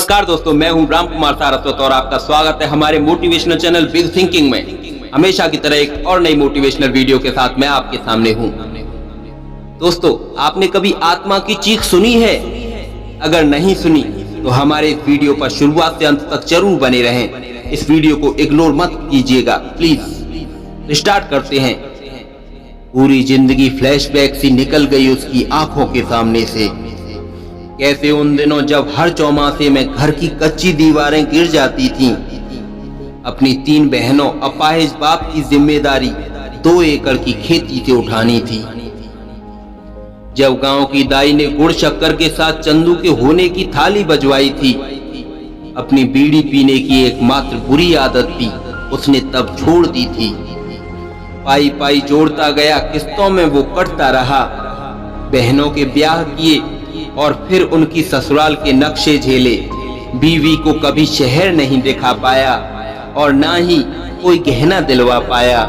नमस्कार दोस्तों, मैं हूं राम कुमार सारस्वत और आपका स्वागत है हमारे मोटिवेशनल चैनल बिग थिंकिंग में। हमेशा की तरह एक और नई मोटिवेशनल वीडियो के साथ मैं आपके सामने हूं। दोस्तों, आपने कभी आत्मा की चीख सुनी है? अगर नहीं सुनी तो हमारे इस वीडियो पर शुरुआत से अंत तक जरूर बने रहें। इस वीडियो को इग्नोर मत कीजिएगा प्लीज। स्टार्ट करते हैं। पूरी जिंदगी फ्लैशबैक सी निकल गई उसकी आंखों के सामने से। कैसे उन दिनों जब हर चौमासे में घर की कच्ची दीवारें गिर जाती थीं। अपनी 3 बहनों, अपाहिज बाप की जिम्मेदारी 2 एकड़ की खेती से उठानी थी। जब गांव की दाई ने गुड़ शक्कर के साथ चंदू के होने की थाली बजवाई थी। अपनी बीड़ी पीने की एकमात्र बुरी आदत भी उसने तब छोड़ दी थी। पाई पाई जोड़ता गया, किस्तों में वो कटता रहा। बहनों के ब्याह किए और फिर उनकी ससुराल के नक्शे झेले। बीवी को कभी शहर नहीं दिखा पाया और ना ही कोई गहना दिलवा पाया।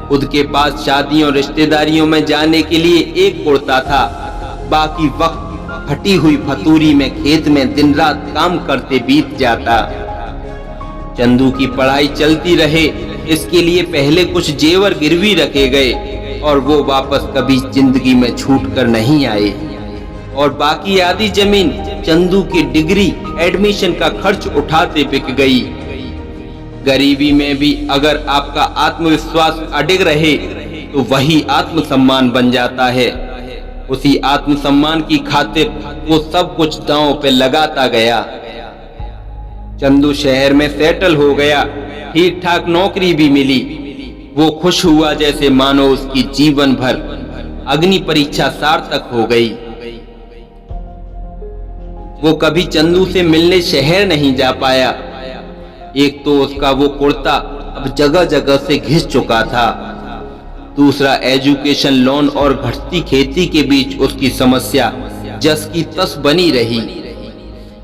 खुद के पास शादियों रिश्तेदारियों में जाने के लिए एक कुर्ता था। बाकी वक्त फटी हुई फतूरी में खेत में दिन रात काम करते बीत जाता। चंदू की पढ़ाई चलती रहे, इसके लिए पहले कुछ जेवर गिरवी रखे गए और वो वापस कभी जिंदगी में छूट कर नहीं आए। और बाकी आधी जमीन चंदू की डिग्री एडमिशन का खर्च उठाते बिक गई। गरीबी में भी अगर आपका आत्मविश्वास अडिग रहे तो वही आत्मसम्मान बन जाता है। उसी आत्मसम्मान की खातिर वो सब कुछ दांव पे लगाता गया। चंदू शहर में सेटल हो गया, ठीक ठाक नौकरी भी मिली। वो खुश हुआ जैसे मानो उसकी जीवन भर अग्नि परीक्षा सार्थक हो गई। वो कभी चंदू से मिलने शहर नहीं जा पाया। एक तो उसका वो कुर्ता अब जगह जगह से घिस चुका था। दूसरा, एजुकेशन लोन और घटती खेती के बीच उसकी समस्या जस की तस बनी रही।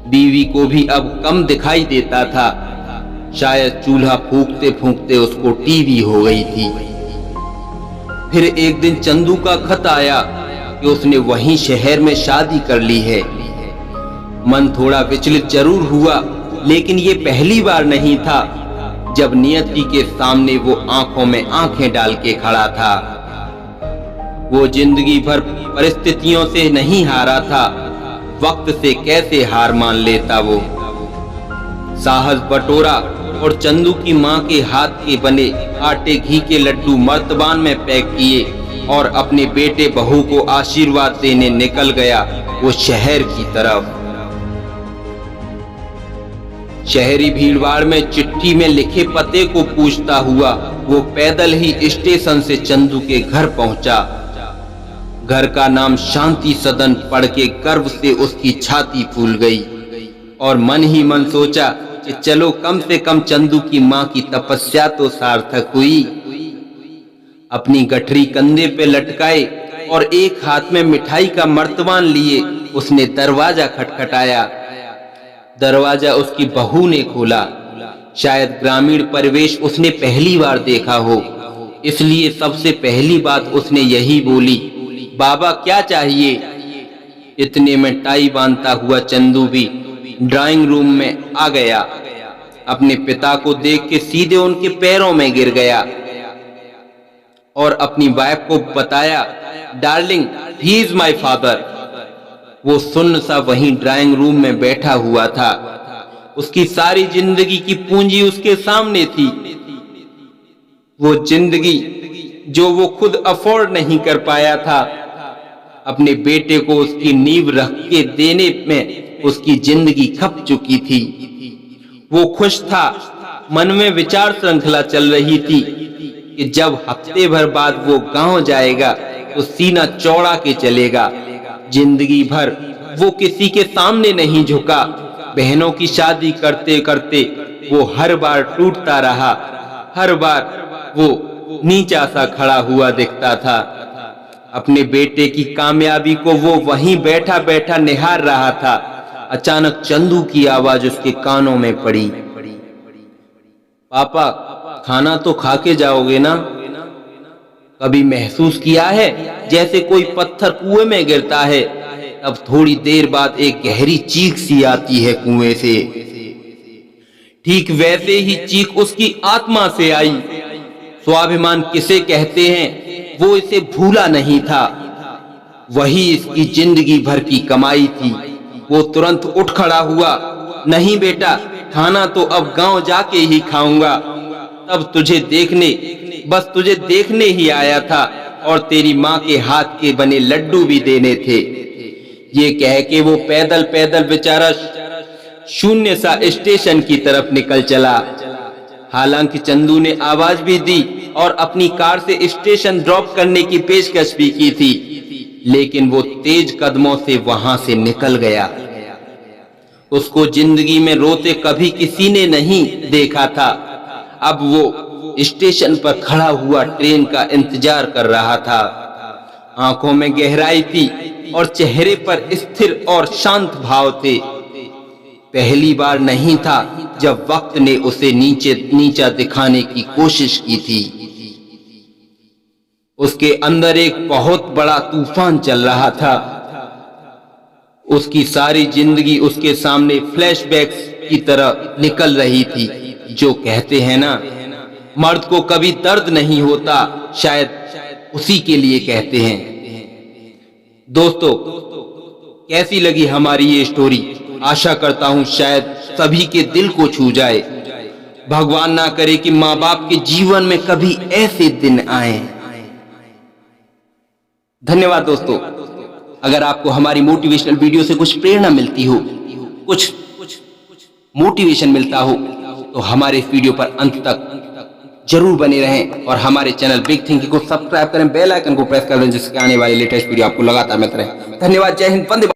बीवी को भी अब कम दिखाई देता था। शायद चूल्हा फूंकते फूंकते उसको टीवी हो गई थी। फिर एक दिन चंदू का खत आया कि उसने वहीं शहर में शादी कर ली है। मन थोड़ा विचलित जरूर हुआ, लेकिन ये पहली बार नहीं था जब नियति के सामने वो आंखों में आंखें डाल के खड़ा था। वो जिंदगी भर परिस्थितियों से नहीं हारा था, वक्त से कैसे हार मान लेता वो। साहस बटोरा और चंदू की माँ के हाथ के बने आटे घी के लड्डू मर्तबान में पैक किए और अपने बेटे बहू को आशीर्वाद देने निकल गया वो शहर की तरफ। शहरी भीड़भाड़ में चिट्ठी में लिखे पते को पूछता हुआ वो पैदल ही स्टेशन से चंदू के घर पहुंचा। घर का नाम शांति सदन पढ़ के गर्व से उसकी छाती फूल गई और मन ही मन सोचा कि चलो कम से कम चंदू की माँ की तपस्या तो सार्थक हुई। अपनी गठरी कंधे पे लटकाए और एक हाथ में मिठाई का मर्तबान लिए उसने दरवाजा खटखटाया। दरवाजा उसकी बहू ने खोला। शायद ग्रामीण परिवेश उसने पहली बार देखा हो, इसलिए सबसे पहली बात उसने यही बोली, बाबा क्या चाहिए? इतने में टाई बांधता हुआ चंदू भी ड्राइंग रूम में आ गया। अपने पिता को देख के सीधे उनके पैरों में गिर गया और अपनी वाइफ को बताया, darling he is my father. वो सुन्न सा वहीं ड्राइंग रूम में बैठा हुआ था। उसकी सारी जिंदगी की पूंजी उसके सामने थी। वो जिंदगी जो वो खुद अफोर्ड नहीं कर पाया था। अपने बेटे को उसकी नींव रख के देने में उसकी जिंदगी खप चुकी थी। वो खुश था। मन में विचार श्रृंखला चल रही थी कि जब हफ्ते भर बाद वो गांव जाएगा तो सीना चौड़ा के चलेगा। जिंदगी भर वो किसी के सामने नहीं झुका। बहनों की शादी करते करते वो हर बार टूटता रहा। हर बार वो नीचा सा खड़ा हुआ दिखता था। अपने बेटे की कामयाबी को वो वहीं बैठा बैठा निहार रहा था। अचानक चंदू की आवाज उसके कानों में पड़ी, पापा खाना तो खा के जाओगे ना? कभी महसूस किया है जैसे कोई पत्थर कुएं में गिरता है, तब थोड़ी देर बाद एक गहरी चीख सी आती है कुएं से। ठीक वैसे ही चीख उसकी आत्मा से आई। स्वाभिमान किसे कहते हैं वो इसे भूला नहीं था, वही इसकी जिंदगी भर की कमाई थी। वो तुरंत उठ खड़ा हुआ, नहीं बेटा, खाना तो अब गांव जाके ही खाऊंगा। तब बस तुझे देखने ही आया था और तेरी माँ के हाथ के बने लड्डू भी देने थे। ये कह के वो पैदल पैदल बेचारा शून्य सा स्टेशन की तरफ निकल चला। हालांकि चंदू ने आवाज भी दी और अपनी कार से स्टेशन ड्रॉप करने की पेशकश भी की थी, लेकिन वो तेज कदमों से वहां से निकल गया। उसको जिंदगी में रोते कभी किसी ने नहीं देखा था। अब वो स्टेशन पर खड़ा हुआ ट्रेन का इंतजार कर रहा था। आंखों में गहराई थी और चेहरे पर स्थिर और शांत भाव थे। पहली बार नहीं था जब वक्त ने उसे नीचा दिखाने की कोशिश की थी। उसके अंदर एक बहुत बड़ा तूफान चल रहा था। उसकी सारी जिंदगी उसके सामने फ्लैशबैक्स की तरह निकल रही थी। जो कहते हैं ना, मर्द को कभी दर्द नहीं होता, शायद उसी के लिए कहते हैं। दोस्तों, कैसी लगी हमारी ये स्टोरी? आशा करता हूं शायद सभी के दिल को छू जाए। भगवान ना करे कि माँ बाप के जीवन में कभी ऐसे दिन आए। धन्यवाद दोस्तों। अगर आपको हमारी मोटिवेशनल वीडियो से कुछ प्रेरणा मिलती हो, कुछ मोटिवेशन मिलता हो, तो हमारे इस वीडियो पर अंत तक जरूर बने रहें और हमारे चैनल बिग थिंकिंग को सब्सक्राइब करें, बेल आइकन को प्रेस कर दें, जिससे आने वाली लेटेस्ट वीडियो आपको लगातार मिलते रहे। धन्यवाद। जय हिंद। वंदे